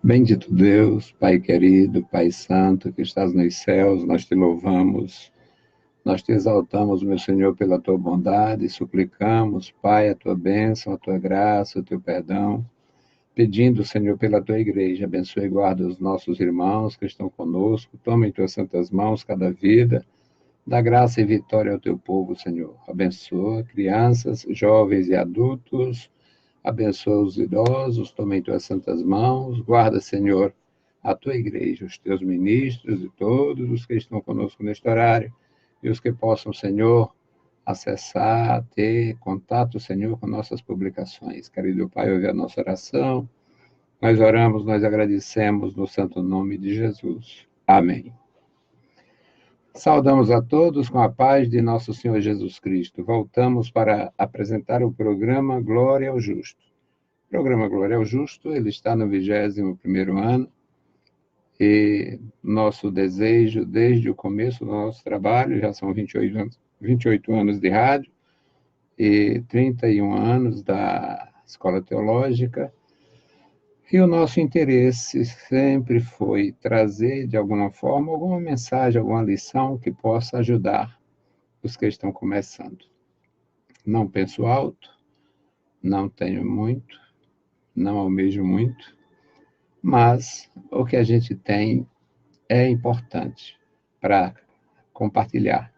Bendito Deus, Pai querido, Pai santo, que estás nos céus, nós te louvamos, nós te exaltamos, meu Senhor, pela tua bondade, e suplicamos, Pai, a tua bênção, a tua graça, o teu perdão, pedindo, Senhor, pela tua igreja, abençoe e guarda os nossos irmãos que estão conosco, toma em tuas santas mãos cada vida, dá graça e vitória ao teu povo, Senhor. Abençoa crianças, jovens e adultos, abençoa os idosos, toma em tuas santas mãos, guarda, Senhor, a tua igreja, os teus ministros e todos os que estão conosco neste horário, e os que possam, Senhor, acessar, ter contato, Senhor, com nossas publicações. Querido Pai, ouve a nossa oração, nós oramos, nós agradecemos no santo nome de Jesus. Amém. Saudamos a todos com a paz de nosso Senhor Jesus Cristo. Voltamos para apresentar o programa Glória ao Justo. O programa Glória ao Justo, ele está no 21º ano, e nosso desejo, desde o começo do nosso trabalho, já são 28 anos de rádio, e 31 anos da Escola Teológica, e o nosso interesse sempre foi trazer, de alguma forma, alguma mensagem, alguma lição que possa ajudar os que estão começando. Não penso alto, não tenho muito, não almejo muito, mas o que a gente tem é importante para compartilhar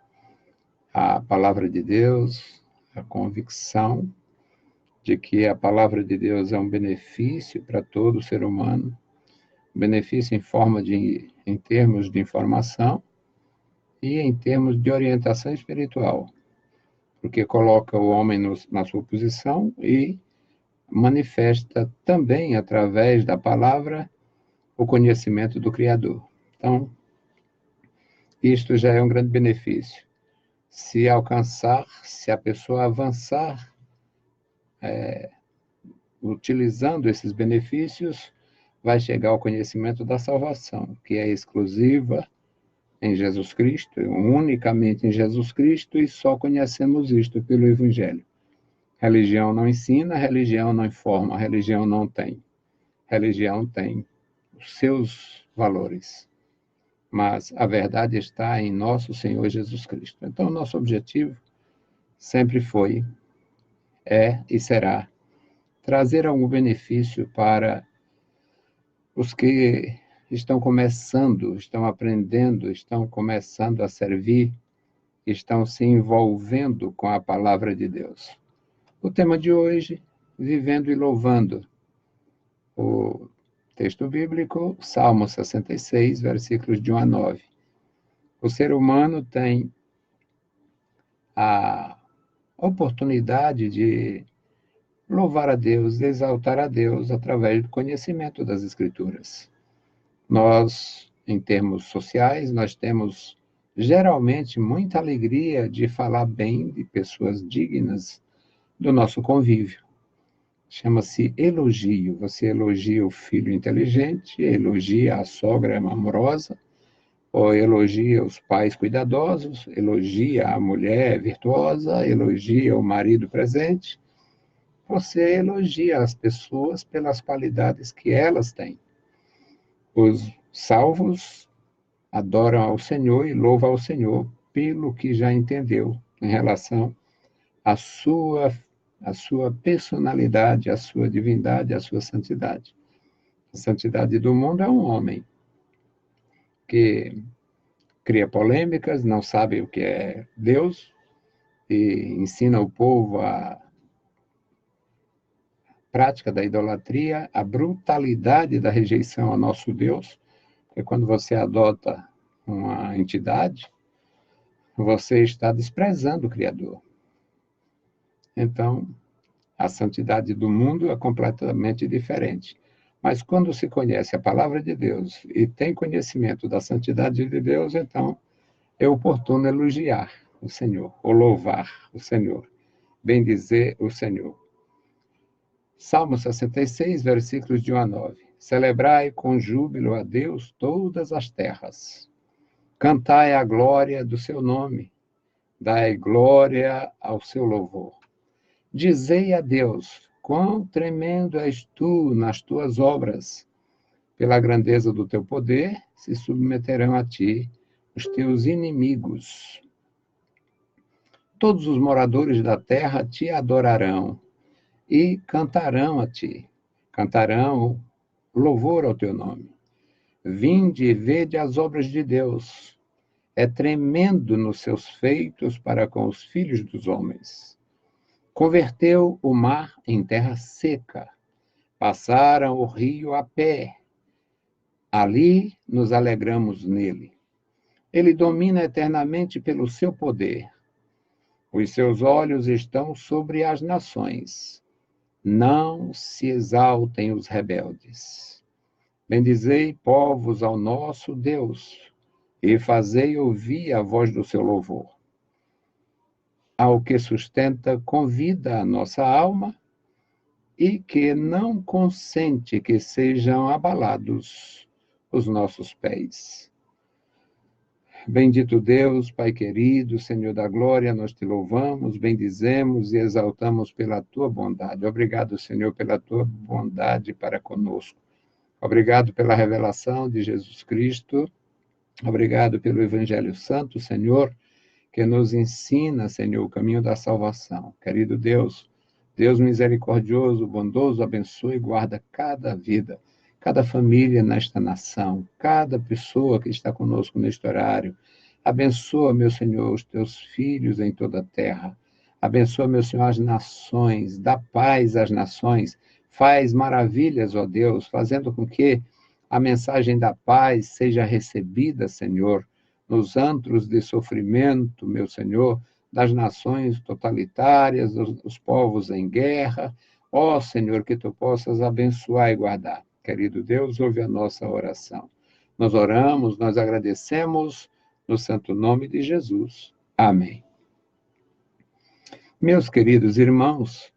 a palavra de Deus, a convicção de que a palavra de Deus é um benefício para todo ser humano, benefício em termos de informação e em termos de orientação espiritual, porque coloca o homem na sua posição e manifesta também, através da palavra, o conhecimento do Criador. Então, isto já é um grande benefício. Se a pessoa avançar, utilizando esses benefícios, vai chegar ao conhecimento da salvação, que é exclusiva em Jesus Cristo, unicamente em Jesus Cristo, e só conhecemos isto pelo Evangelho. Religião não ensina, religião não informa, religião não tem. Religião tem os seus valores, mas a verdade está em nosso Senhor Jesus Cristo. Então, nosso objetivo sempre foi, é e será trazer algum benefício para os que estão começando, estão aprendendo, estão começando a servir, estão se envolvendo com a palavra de Deus. O tema de hoje, vivendo e louvando. O texto bíblico, Salmo 66, versículos de 1 a 9. O ser humano tem a oportunidade de louvar a Deus, de exaltar a Deus através do conhecimento das Escrituras. Nós, em termos sociais, nós temos geralmente muita alegria de falar bem de pessoas dignas do nosso convívio. Chama-se elogio. Você elogia o filho inteligente, elogia a sogra amorosa, ou elogia os pais cuidadosos, elogia a mulher virtuosa, elogia o marido presente. Você elogia as pessoas pelas qualidades que elas têm. Os salvos adoram ao Senhor e louvam ao Senhor pelo que já entendeu em relação à sua personalidade, à sua divindade, à sua santidade. A santidade do mundo é um homem que cria polêmicas, não sabe o que é Deus e ensina o povo a prática da idolatria, a brutalidade da rejeição ao nosso Deus, porque quando você adota uma entidade, você está desprezando o Criador. Então, a santidade do mundo é completamente diferente. Mas quando se conhece a palavra de Deus e tem conhecimento da santidade de Deus, então é oportuno elogiar o Senhor, ou louvar o Senhor, bendizer o Senhor. Salmo 66, versículos de 1 a 9. Celebrai com júbilo a Deus todas as terras. Cantai a glória do seu nome. Dai glória ao seu louvor. Dizei a Deus, quão tremendo és tu nas tuas obras. Pela grandeza do teu poder, se submeterão a ti os teus inimigos. Todos os moradores da terra te adorarão e cantarão a ti. Cantarão louvor ao teu nome. Vinde e vede as obras de Deus. É tremendo nos seus feitos para com os filhos dos homens. Converteu o mar em terra seca. Passaram o rio a pé. Ali nos alegramos nele. Ele domina eternamente pelo seu poder. Os seus olhos estão sobre as nações. Não se exaltem os rebeldes. Bendizei, povos, ao nosso Deus, e fazei ouvir a voz do seu louvor. Ao que sustenta com vida a nossa alma e que não consente que sejam abalados os nossos pés. Bendito Deus, Pai querido, Senhor da glória, nós te louvamos, bendizemos e exaltamos pela tua bondade. Obrigado, Senhor, pela tua bondade para conosco. Obrigado pela revelação de Jesus Cristo. Obrigado pelo Evangelho Santo, Senhor, que nos ensina, Senhor, o caminho da salvação. Querido Deus, Deus misericordioso, bondoso, abençoe e guarda cada vida, cada família nesta nação, cada pessoa que está conosco neste horário. Abençoa, meu Senhor, os teus filhos em toda a terra. Abençoa, meu Senhor, as nações, dá paz às nações. Faz maravilhas, ó Deus, fazendo com que a mensagem da paz seja recebida, Senhor, nos antros de sofrimento, meu Senhor, das nações totalitárias, dos povos em guerra. Ó Senhor, que tu possas abençoar e guardar. Querido Deus, ouve a nossa oração. Nós oramos, nós agradecemos no santo nome de Jesus. Amém. Meus queridos irmãos,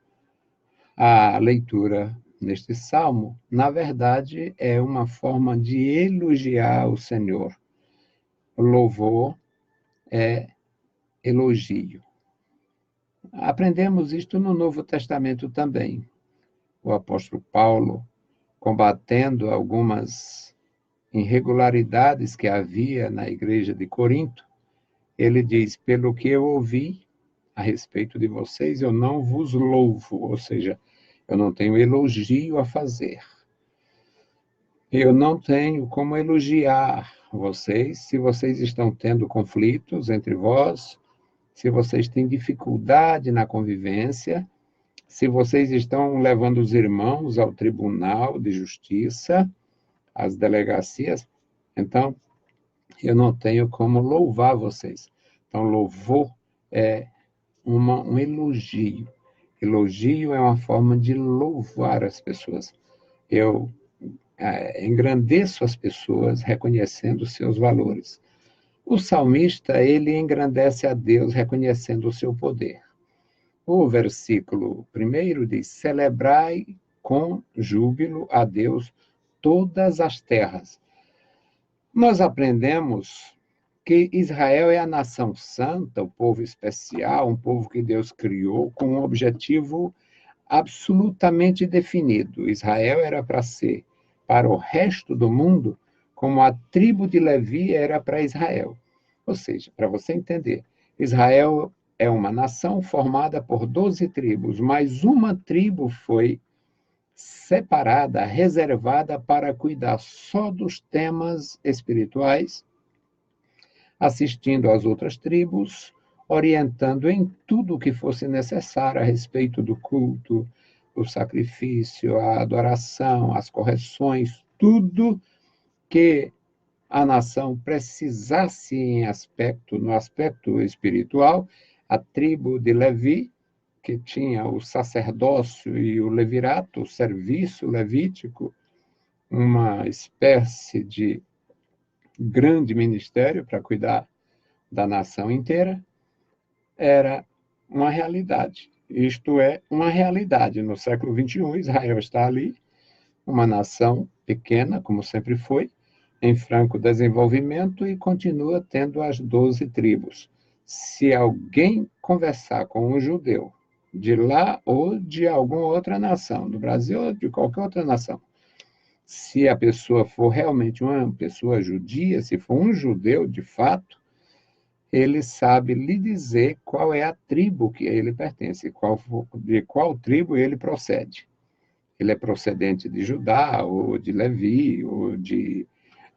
a leitura neste salmo, na verdade, é uma forma de elogiar o Senhor. O louvor é elogio. Aprendemos isto no Novo Testamento também. O apóstolo Paulo, combatendo algumas irregularidades que havia na igreja de Corinto, ele diz: pelo que eu ouvi a respeito de vocês, eu não vos louvo, ou seja, eu não tenho elogio a fazer. Eu não tenho como elogiar vocês se vocês estão tendo conflitos entre vós, se vocês têm dificuldade na convivência, se vocês estão levando os irmãos ao tribunal de justiça, às delegacias, então eu não tenho como louvar vocês. Então, louvor é um elogio. Elogio é uma forma de louvar as pessoas. Eu engrandeço as pessoas reconhecendo os seus valores. O salmista, ele engrandece a Deus reconhecendo o seu poder. O versículo 1 diz: celebrai com júbilo a Deus todas as terras. Nós aprendemos que Israel é a nação santa, o povo especial, um povo que Deus criou com um objetivo absolutamente definido. Israel era para ser, para o resto do mundo, como a tribo de Levi era para Israel. Ou seja, para você entender, Israel é uma nação formada por 12 tribos, mas uma tribo foi separada, reservada para cuidar só dos temas espirituais, assistindo às outras tribos, orientando em tudo o que fosse necessário a respeito do culto, o sacrifício, a adoração, as correções, tudo que a nação precisasse no aspecto espiritual. A tribo de Levi, que tinha o sacerdócio e o levirato, o serviço levítico, uma espécie de grande ministério para cuidar da nação inteira, era uma realidade. Isto é uma realidade. No século XXI, Israel está ali, uma nação pequena, como sempre foi, em franco desenvolvimento e continua tendo as 12 tribos. Se alguém conversar com um judeu de lá ou de alguma outra nação, do Brasil ou de qualquer outra nação, se a pessoa for realmente uma pessoa judia, se for um judeu de fato, ele sabe lhe dizer qual é a tribo que a ele pertence, de qual tribo ele procede. Ele é procedente de Judá, ou de Levi, ou de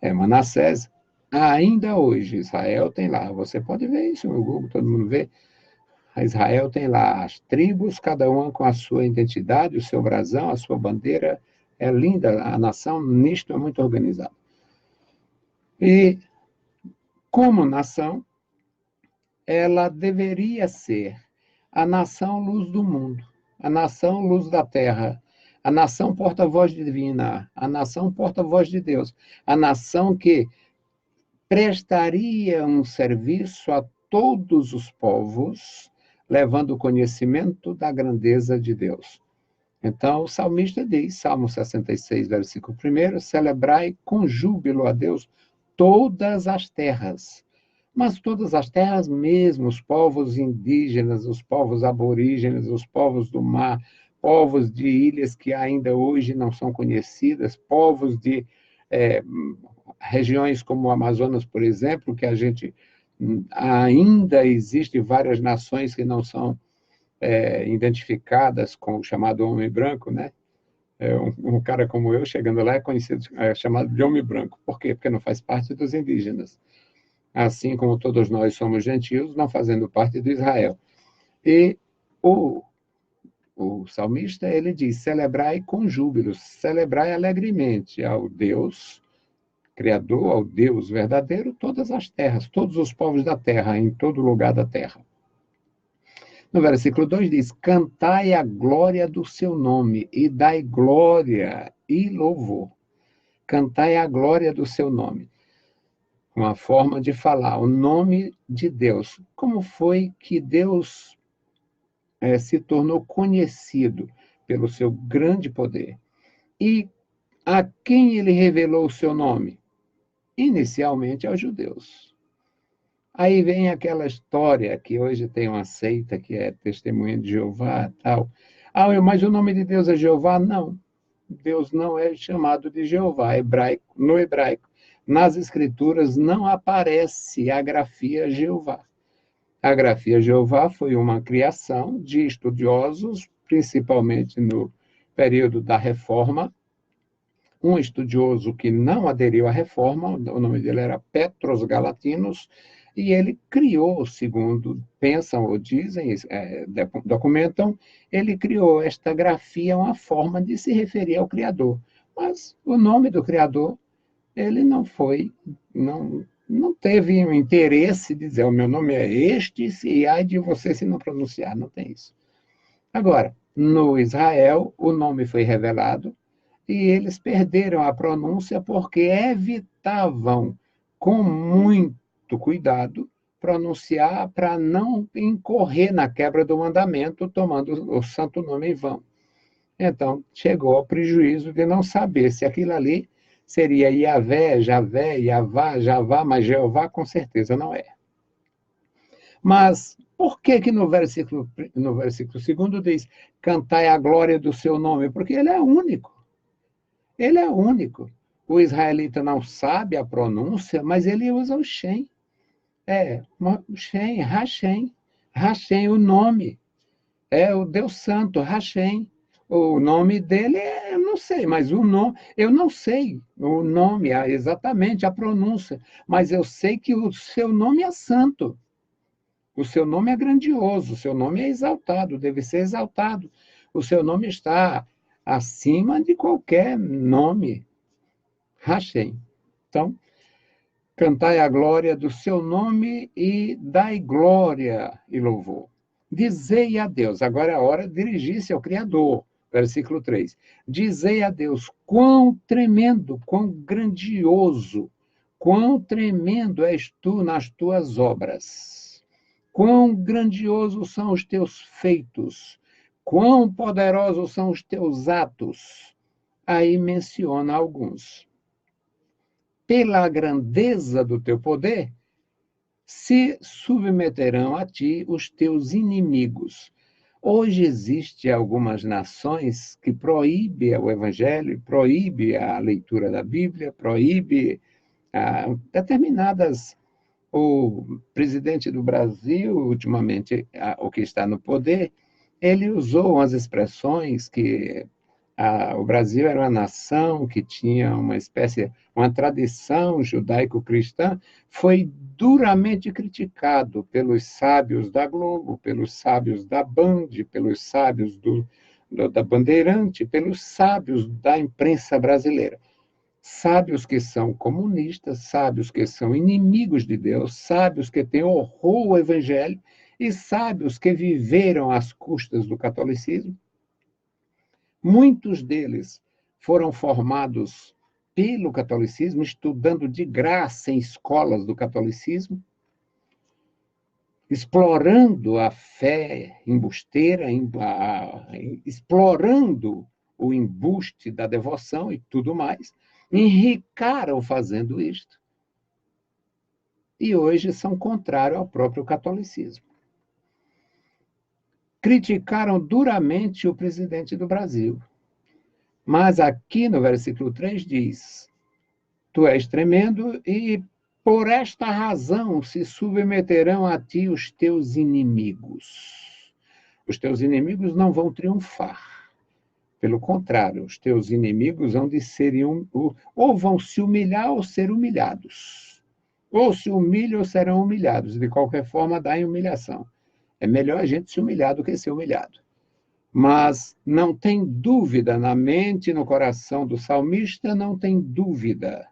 Manassés. Ainda hoje, Israel tem lá, você pode ver isso no Google, todo mundo vê. Israel tem lá as tribos, cada uma com a sua identidade, o seu brasão, a sua bandeira. É linda, a nação nisto é muito organizada. E, como nação, ela deveria ser a nação luz do mundo, a nação luz da terra, a nação porta-voz divina, a nação porta-voz de Deus, a nação que prestaria um serviço a todos os povos, levando o conhecimento da grandeza de Deus. Então, o salmista diz, Salmo 66, versículo 1, celebrai com júbilo a Deus todas as terras. Mas todas as terras mesmo, os povos indígenas, os povos aborígenes, os povos do mar, povos de ilhas que ainda hoje não são conhecidas, povos de regiões como o Amazonas, por exemplo, que a gente ainda existe várias nações que não são identificadas com o chamado homem branco, né? Um cara como eu, chegando lá, é conhecido, chamado de homem branco. Por quê? Porque não faz parte dos indígenas. Assim como todos nós somos gentios, não fazendo parte de Israel. E o salmista, ele diz, celebrai com júbilo, celebrai alegremente ao Deus Criador, ao Deus verdadeiro, todas as terras, todos os povos da terra, em todo lugar da terra. No versículo 2 diz, cantai a glória do seu nome e dai glória e louvor. Cantai a glória do seu nome. Uma forma de falar o nome de Deus. Como foi que Deus se tornou conhecido pelo seu grande poder? E a quem ele revelou o seu nome? Inicialmente aos judeus. Aí vem aquela história que hoje tem uma seita que é Testemunha de Jeová e tal. Mas o nome de Deus é Jeová? Não. Deus não é chamado de Jeová, no hebraico. Nas escrituras não aparece a grafia Jeová. A grafia Jeová foi uma criação de estudiosos, principalmente no período da Reforma. Um estudioso que não aderiu à Reforma, o nome dele era Petros Galatinos, e ele criou, segundo pensam ou dizem, documentam, ele criou esta grafia, uma forma de se referir ao Criador. Mas o nome do Criador, ele não teve interesse de dizer, o meu nome é este, e ai de você se não pronunciar, não tem isso. Agora, no Israel, o nome foi revelado, e eles perderam a pronúncia porque evitavam, com muito cuidado, pronunciar para não incorrer na quebra do mandamento, tomando o santo nome em vão. Então, chegou ao prejuízo de não saber se aquilo ali seria Yahvé, Javé, Yavá, Javá, mas Jeová com certeza não é. Mas por que no versículo 2 diz, cantai a glória do seu nome? Porque ele é único. Ele é único. O israelita não sabe a pronúncia, mas ele usa o Shem. Shem, Hashem. Hashem, o nome. É o Deus Santo, Hashem. O nome dele, eu não sei, mas o nome, eu não sei o nome, exatamente a pronúncia, mas eu sei que o seu nome é santo. O seu nome é grandioso, o seu nome é exaltado, deve ser exaltado. O seu nome está acima de qualquer nome. Hashem. Então, cantai a glória do seu nome e dai glória e louvor. Dizei a Deus, agora é a hora de dirigir-se ao Criador. Versículo 3. Dizei a Deus, quão tremendo, quão grandioso, quão tremendo és tu nas tuas obras. Quão grandiosos são os teus feitos, quão poderosos são os teus atos. Aí menciona alguns. Pela grandeza do teu poder, se submeterão a ti os teus inimigos. Hoje existe algumas nações que proíbem o evangelho, proíbem a leitura da Bíblia, proíbem determinadas. O presidente do Brasil, ultimamente, o que está no poder, ele usou umas expressões que o Brasil era uma nação que tinha uma tradição judaico-cristã, foi duramente criticado pelos sábios da Globo, pelos sábios da Band, pelos sábios da Bandeirante, pelos sábios da imprensa brasileira. Sábios que são comunistas, sábios que são inimigos de Deus, sábios que têm horror ao evangelho e sábios que viveram às custas do catolicismo. Muitos deles foram formados pelo catolicismo, estudando de graça em escolas do catolicismo, explorando a fé embusteira, explorando o embuste da devoção e tudo mais, enricaram fazendo isto. E hoje são contrários ao próprio catolicismo. Criticaram duramente o presidente do Brasil. Mas aqui no versículo 3 diz: tu és tremendo e por esta razão se submeterão a ti os teus inimigos. Os teus inimigos não vão triunfar. Pelo contrário, os teus inimigos hão de ser ou vão se humilhar ou ser humilhados. Ou se humilham ou serão humilhados. De qualquer forma, dá em humilhação. É melhor a gente se humilhar do que ser humilhado. Mas não tem dúvida na mente, no coração do salmista, não tem dúvida.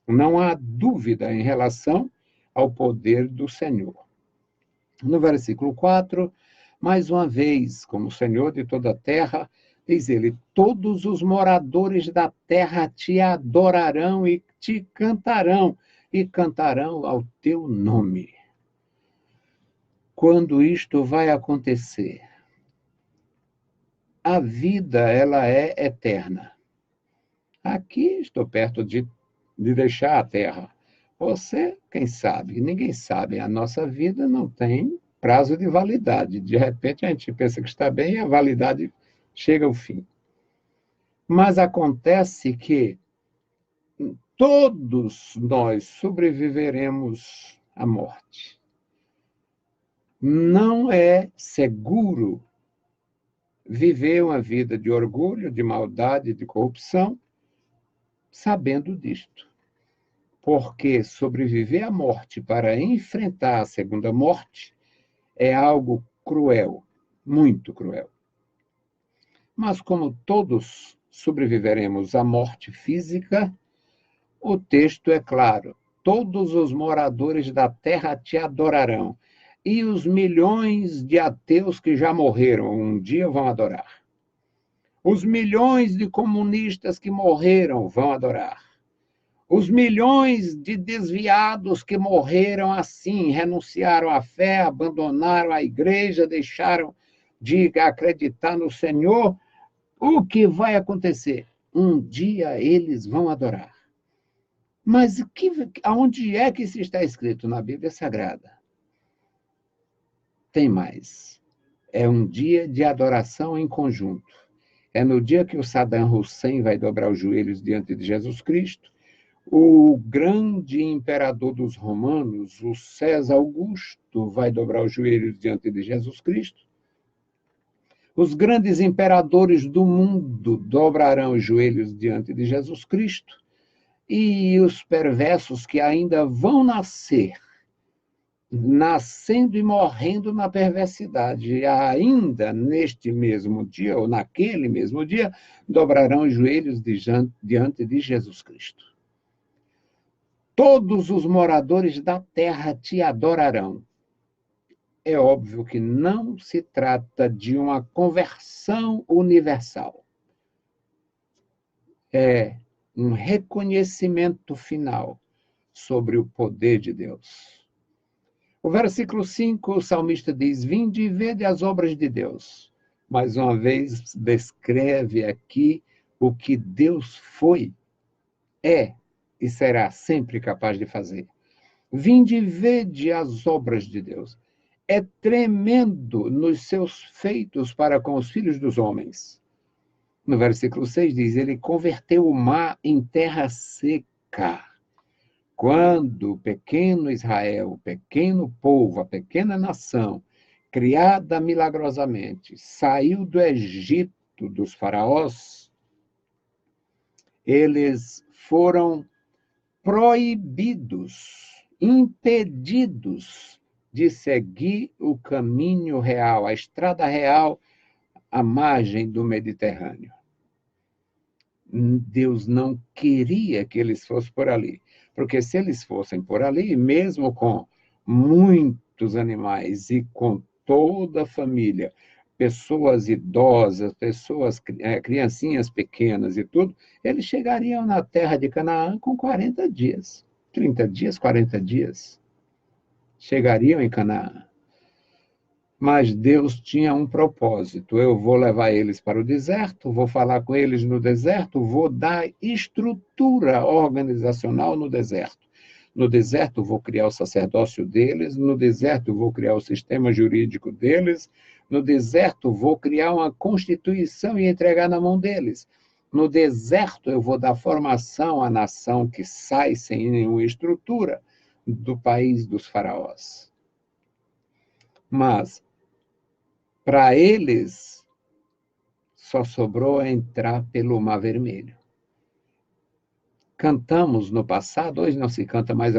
Não há dúvida em relação ao poder do Senhor. No versículo 4, mais uma vez, como Senhor de toda a terra, diz ele: todos os moradores da terra te adorarão e te cantarão, e cantarão ao teu nome. Quando isto vai acontecer? A vida, ela é eterna. Aqui estou perto de deixar a Terra. Você, quem sabe? Ninguém sabe. A nossa vida não tem prazo de validade. De repente, a gente pensa que está bem e a validade chega ao fim. Mas acontece que todos nós sobreviveremos à morte. Não é seguro viver uma vida de orgulho, de maldade, de corrupção, sabendo disto. Porque sobreviver à morte para enfrentar a segunda morte é algo cruel, muito cruel. Mas como todos sobreviveremos à morte física, o texto é claro: todos os moradores da terra te adorarão. E os milhões de ateus que já morreram um dia vão adorar. Os milhões de comunistas que morreram vão adorar. Os milhões de desviados que morreram assim, renunciaram à fé, abandonaram a igreja, deixaram de acreditar no Senhor, o que vai acontecer? Um dia eles vão adorar. Mas aonde é que isso está escrito na Bíblia Sagrada? Tem mais. É um dia de adoração em conjunto. É no dia que o Saddam Hussein vai dobrar os joelhos diante de Jesus Cristo, o grande imperador dos romanos, o César Augusto, vai dobrar os joelhos diante de Jesus Cristo. Os grandes imperadores do mundo dobrarão os joelhos diante de Jesus Cristo. E os perversos que ainda vão nascer, nascendo e morrendo na perversidade, ainda neste mesmo dia, ou naquele mesmo dia, dobrarão os joelhos diante de Jesus Cristo. Todos os moradores da terra te adorarão. É óbvio que não se trata de uma conversão universal. É um reconhecimento final sobre o poder de Deus. O versículo 5, o salmista diz: vinde e vede as obras de Deus. Mais uma vez, descreve aqui o que Deus foi, é e será sempre capaz de fazer. Vinde e vede as obras de Deus. é tremendo nos seus feitos para com os filhos dos homens. No versículo 6 diz: ele converteu o mar em terra seca. Quando o pequeno Israel, o pequeno povo, a pequena nação, criada milagrosamente, saiu do Egito dos faraós, eles foram proibidos, impedidos de seguir o caminho real, a estrada real à margem do Mediterrâneo. Deus não queria que eles fossem por ali, porque se eles fossem por ali, mesmo com muitos animais e com toda a família, pessoas idosas, pessoas, criancinhas pequenas e tudo, eles chegariam na terra de Canaã com 40 dias, 30 dias, 40 dias. Chegariam em Canaã. Mas Deus tinha um propósito. Eu vou levar eles para o deserto, vou falar com eles no deserto, vou dar estrutura organizacional no deserto. No deserto, vou criar o sacerdócio deles, no deserto, vou criar o sistema jurídico deles, no deserto, vou criar uma constituição e entregar na mão deles. No deserto, eu vou dar formação à nação que sai sem nenhuma estrutura do país dos faraós. Mas, para eles, só sobrou entrar pelo Mar Vermelho. Cantamos no passado, hoje não se canta mais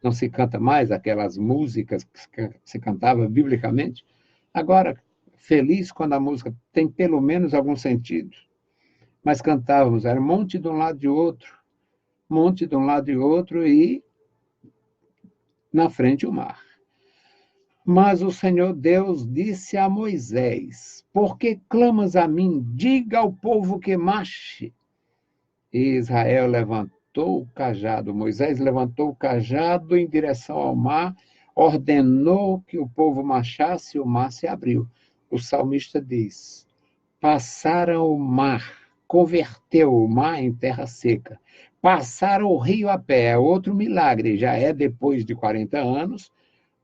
não se canta mais aquelas músicas que se cantava biblicamente. Agora, feliz quando a música tem pelo menos algum sentido. Mas cantávamos, era um monte de um lado de outro, monte de um lado e outro, e na frente o mar. Mas o Senhor Deus disse a Moisés: por que clamas a mim? Diga ao povo que marche. E Israel levantou o cajado, Moisés levantou o cajado em direção ao mar, ordenou que o povo marchasse, e o mar se abriu. O salmista diz: passaram o mar, converteu o mar em terra seca. Passaram o rio a pé, é outro milagre, já é depois de 40 anos,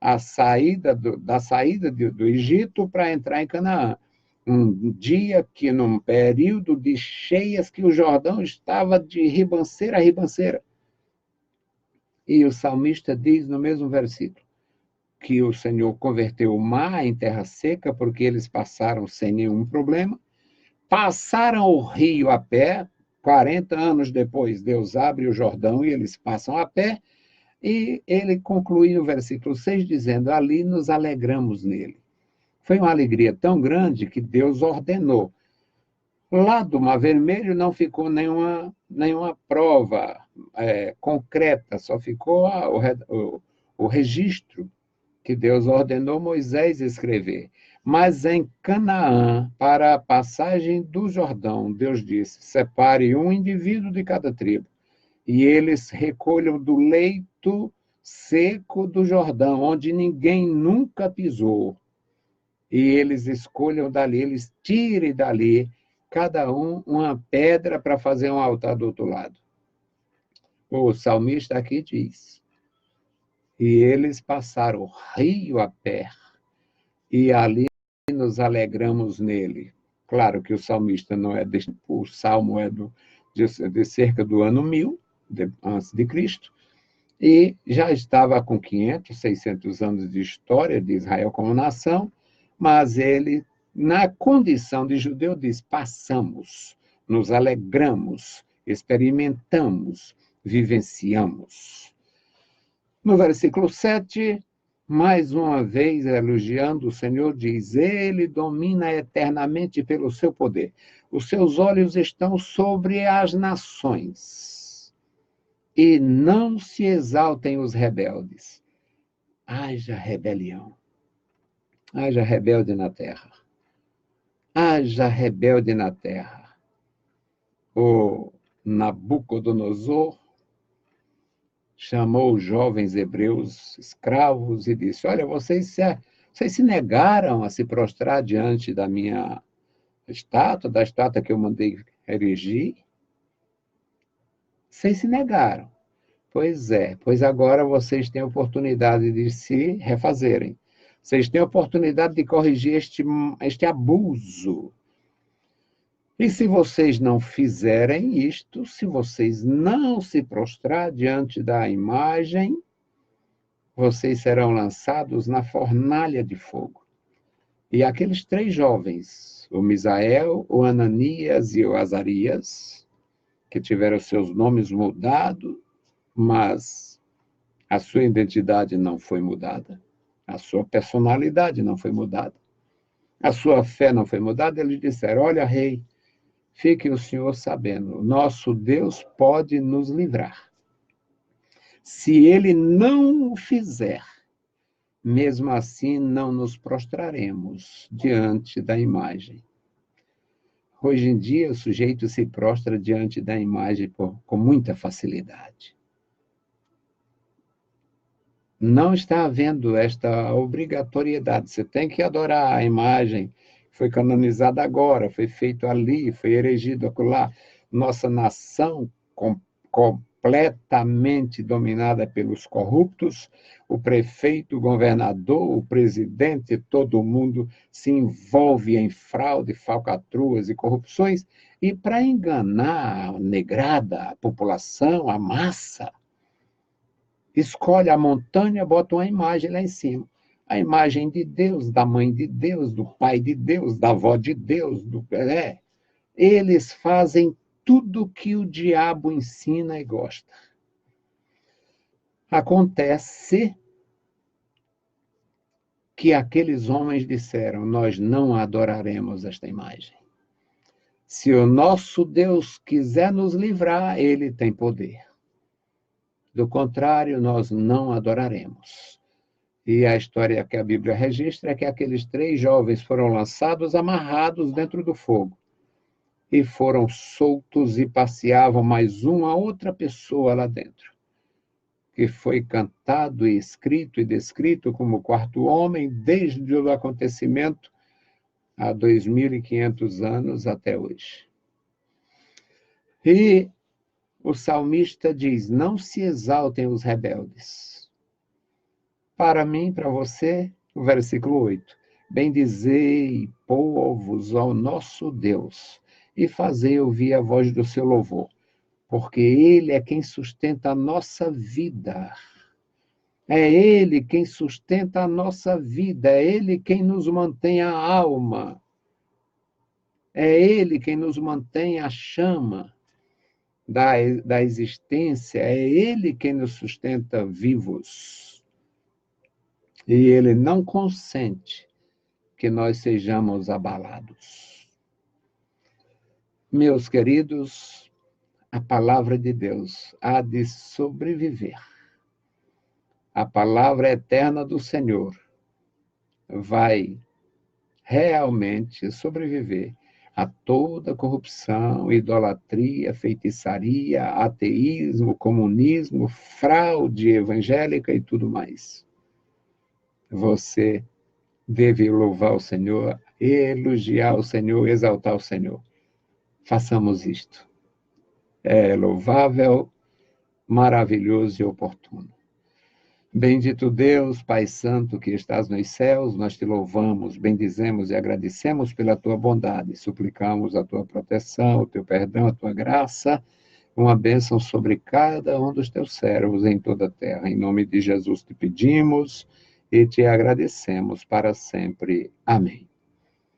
a saída do Egito para entrar em Canaã. Um dia que, num período de cheias, que o Jordão estava de ribanceira a ribanceira. E o salmista diz no mesmo versículo que o Senhor converteu o mar em terra seca, porque eles passaram sem nenhum problema, passaram o rio a pé, 40 anos depois, Deus abre o Jordão e eles passam a pé, e ele conclui no versículo 6 dizendo: ali nos alegramos nele. Foi uma alegria tão grande que Deus ordenou. Lá do Mar Vermelho não ficou nenhuma prova concreta, só ficou o registro que Deus ordenou Moisés escrever. Mas em Canaã, para a passagem do Jordão, Deus disse: separe um indivíduo de cada tribo, e eles recolham do leito seco do Jordão, onde ninguém nunca pisou. E eles escolham dali, eles tirem dali, cada um, uma pedra para fazer um altar do outro lado. O salmista aqui diz: e eles passaram o rio a pé, e ali nos alegramos nele. Claro que o salmista não é o salmo é de cerca do ano 1000, antes de Cristo, e já estava com 500, 600 anos de história de Israel como nação, mas ele, na condição de judeu, diz: passamos, nos alegramos, experimentamos, vivenciamos. No versículo 7, mais uma vez elogiando o Senhor, diz: ele domina eternamente pelo seu poder. Os seus olhos estão sobre as nações, e não se exaltem os rebeldes. Haja rebelião. Haja rebelde na terra. Haja rebelde na terra. O Nabucodonosor chamou os jovens hebreus escravos e disse: olha, vocês se negaram a se prostrar diante da minha estátua, da estátua que eu mandei erigir. Vocês se negaram. Pois é, pois agora vocês têm a oportunidade de se refazerem. Vocês têm a oportunidade de corrigir este abuso. E se vocês não fizerem isto, se vocês não se prostrar diante da imagem, vocês serão lançados na fornalha de fogo. E aqueles 3 jovens, o Misael, o Ananias e o Azarias, que tiveram seus nomes mudados, mas a sua identidade não foi mudada, a sua personalidade não foi mudada, a sua fé não foi mudada, eles disseram: olha, rei, fique o senhor sabendo, nosso Deus pode nos livrar. Se ele não o fizer, mesmo assim não nos prostraremos diante da imagem. Hoje em dia, o sujeito se prostra diante da imagem com muita facilidade. Não está havendo esta obrigatoriedade. Você tem que adorar a imagem. Foi canonizada agora, foi feito ali, foi erigido acolá. Nossa nação completamente dominada pelos corruptos, o prefeito, o governador, o presidente, todo mundo se envolve em fraude, falcatruas e corrupções, e para enganar a negrada, a população, a massa, escolhe a montanha, bota uma imagem lá em cima. A imagem de Deus, da mãe de Deus, do pai de Deus, da avó de Deus. Eles fazem tudo que o diabo ensina e gosta. Acontece que aqueles homens disseram: nós não adoraremos esta imagem. Se o nosso Deus quiser nos livrar, ele tem poder. Do contrário, nós não adoraremos. E a história que a Bíblia registra é que aqueles 3 jovens foram lançados amarrados dentro do fogo. E foram soltos e passeavam mais uma outra pessoa lá dentro, que foi cantado e escrito e descrito como o 4º homem desde o acontecimento há 2.500 anos até hoje. E o salmista diz: não se exaltem os rebeldes. Para mim, para você, o versículo 8. Bendizei, povos, ao nosso Deus, e fazei ouvir a voz do seu louvor, porque ele é quem sustenta a nossa vida. É ele quem sustenta a nossa vida, é ele quem nos mantém a alma. É ele quem nos mantém a chama da existência, é ele quem nos sustenta vivos. E ele não consente que nós sejamos abalados. Meus queridos, a palavra de Deus há de sobreviver. A palavra eterna do Senhor vai realmente sobreviver a toda corrupção, idolatria, feitiçaria, ateísmo, comunismo, fraude evangélica e tudo mais. Você deve louvar o Senhor, elogiar o Senhor, exaltar o Senhor. Façamos isto. É louvável, maravilhoso e oportuno. Bendito Deus, Pai Santo, que estás nos céus, nós te louvamos, bendizemos e agradecemos pela tua bondade. Suplicamos a tua proteção, o teu perdão, a tua graça, uma bênção sobre cada um dos teus servos em toda a terra. Em nome de Jesus te pedimos e te agradecemos para sempre. Amém.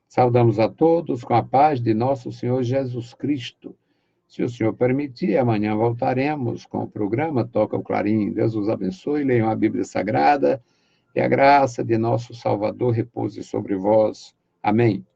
Saudamos a todos com a paz de nosso Senhor Jesus Cristo. Se o Senhor permitir, amanhã voltaremos com o programa Toca o Clarim. Deus os abençoe, leiam a Bíblia Sagrada e a graça de nosso Salvador repouse sobre vós. Amém.